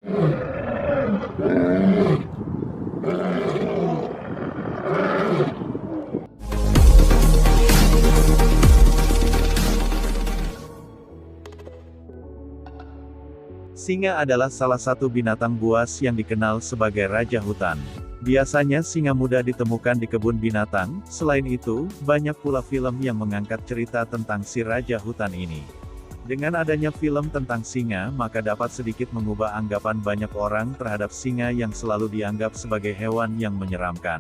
Singa adalah salah satu binatang buas yang dikenal sebagai raja hutan. Biasanya singa muda ditemukan di kebun binatang. Selain itu, banyak pula film yang mengangkat cerita tentang si raja hutan ini. Dengan adanya film tentang singa, maka dapat sedikit mengubah anggapan banyak orang terhadap singa yang selalu dianggap sebagai hewan yang menyeramkan.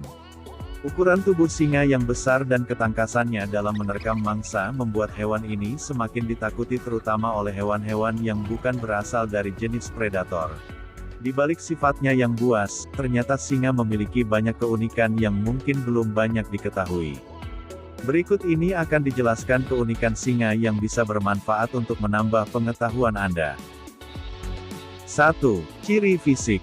Ukuran tubuh singa yang besar dan ketangkasannya dalam menerkam mangsa membuat hewan ini semakin ditakuti terutama oleh hewan-hewan yang bukan berasal dari jenis predator. Di balik sifatnya yang buas, ternyata singa memiliki banyak keunikan yang mungkin belum banyak diketahui. Berikut ini akan dijelaskan keunikan singa yang bisa bermanfaat untuk menambah pengetahuan Anda. 1. Ciri fisik.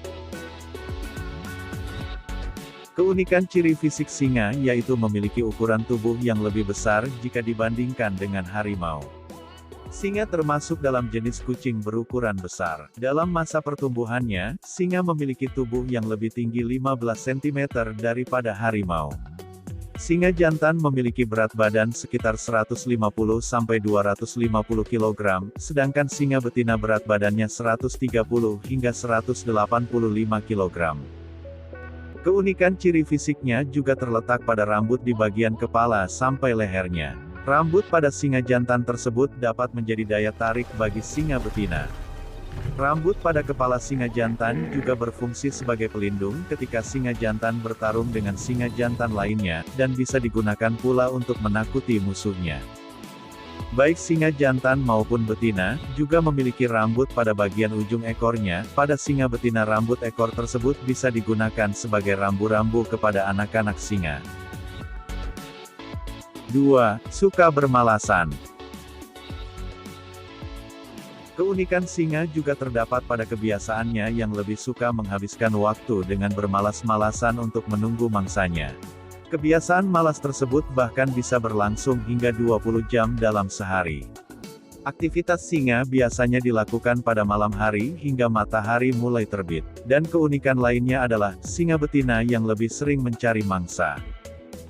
Keunikan ciri fisik singa yaitu memiliki ukuran tubuh yang lebih besar jika dibandingkan dengan harimau. Singa termasuk dalam jenis kucing berukuran besar. Dalam masa pertumbuhannya, singa memiliki tubuh yang lebih tinggi 15 cm daripada harimau. Singa jantan memiliki berat badan sekitar 150-250 kg, sedangkan singa betina berat badannya 130 hingga 185 kg. Keunikan ciri fisiknya juga terletak pada rambut di bagian kepala sampai lehernya. Rambut pada singa jantan tersebut dapat menjadi daya tarik bagi singa betina. Rambut pada kepala singa jantan juga berfungsi sebagai pelindung ketika singa jantan bertarung dengan singa jantan lainnya, dan bisa digunakan pula untuk menakuti musuhnya. Baik singa jantan maupun betina, juga memiliki rambut pada bagian ujung ekornya. Pada singa betina rambut ekor tersebut bisa digunakan sebagai rambu-rambu kepada anak-anak singa. 2. Suka bermalasan. Keunikan singa juga terdapat pada kebiasaannya yang lebih suka menghabiskan waktu dengan bermalas-malasan untuk menunggu mangsanya. Kebiasaan malas tersebut bahkan bisa berlangsung hingga 20 jam dalam sehari. Aktivitas singa biasanya dilakukan pada malam hari hingga matahari mulai terbit. Dan keunikan lainnya adalah, singa betina yang lebih sering mencari mangsa.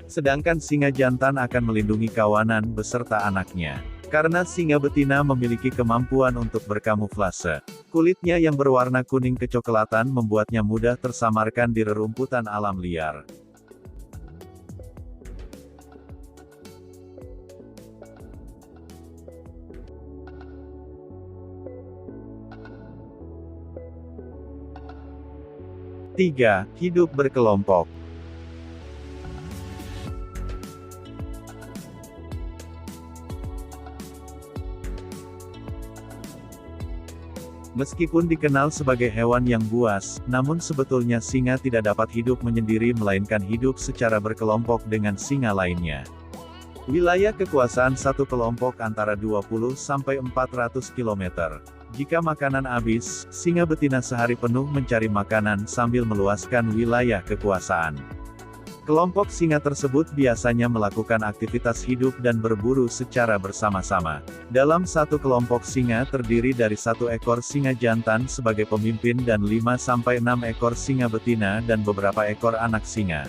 Sedangkan singa jantan akan melindungi kawanan beserta anaknya. Karena singa betina memiliki kemampuan untuk berkamuflase. Kulitnya yang berwarna kuning kecoklatan membuatnya mudah tersamarkan di rerumputan alam liar. Tiga, hidup berkelompok. Meskipun dikenal sebagai hewan yang buas, namun sebetulnya singa tidak dapat hidup menyendiri melainkan hidup secara berkelompok dengan singa lainnya. Wilayah kekuasaan satu kelompok antara 20-400 km. Jika makanan habis, singa betina sehari penuh mencari makanan sambil meluaskan wilayah kekuasaan. Kelompok singa tersebut biasanya melakukan aktivitas hidup dan berburu secara bersama-sama. Dalam satu kelompok singa terdiri dari satu ekor singa jantan sebagai pemimpin dan 5-6 ekor singa betina dan beberapa ekor anak singa.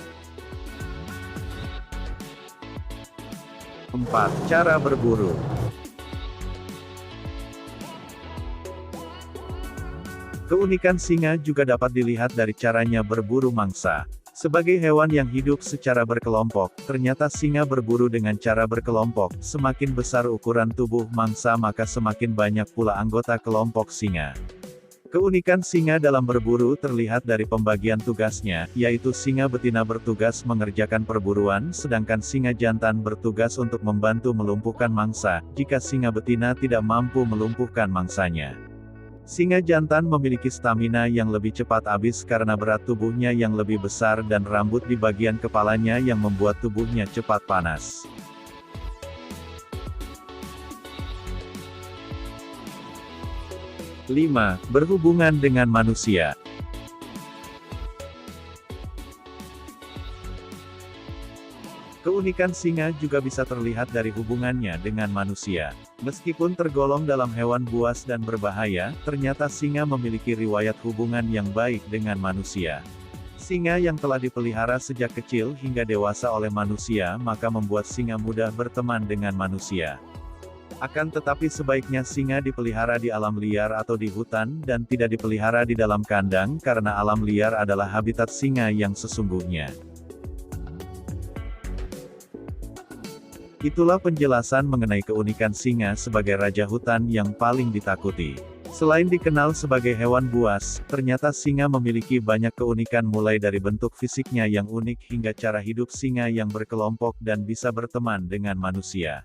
4. Cara berburu. Keunikan singa juga dapat dilihat dari caranya berburu mangsa. Sebagai hewan yang hidup secara berkelompok, ternyata singa berburu dengan cara berkelompok. Semakin besar ukuran tubuh mangsa maka semakin banyak pula anggota kelompok singa. Keunikan singa dalam berburu terlihat dari pembagian tugasnya, yaitu singa betina bertugas mengerjakan perburuan, sedangkan singa jantan bertugas untuk membantu melumpuhkan mangsa, jika singa betina tidak mampu melumpuhkan mangsanya. Singa jantan memiliki stamina yang lebih cepat habis karena berat tubuhnya yang lebih besar dan rambut di bagian kepalanya yang membuat tubuhnya cepat panas. Lima, berhubungan dengan manusia. Keunikan singa juga bisa terlihat dari hubungannya dengan manusia. Meskipun tergolong dalam hewan buas dan berbahaya, ternyata singa memiliki riwayat hubungan yang baik dengan manusia. Singa yang telah dipelihara sejak kecil hingga dewasa oleh manusia maka membuat singa mudah berteman dengan manusia. Akan tetapi sebaiknya singa dipelihara di alam liar atau di hutan dan tidak dipelihara di dalam kandang karena alam liar adalah habitat singa yang sesungguhnya. Itulah penjelasan mengenai keunikan singa sebagai raja hutan yang paling ditakuti. Selain dikenal sebagai hewan buas, ternyata singa memiliki banyak keunikan mulai dari bentuk fisiknya yang unik hingga cara hidup singa yang berkelompok dan bisa berteman dengan manusia.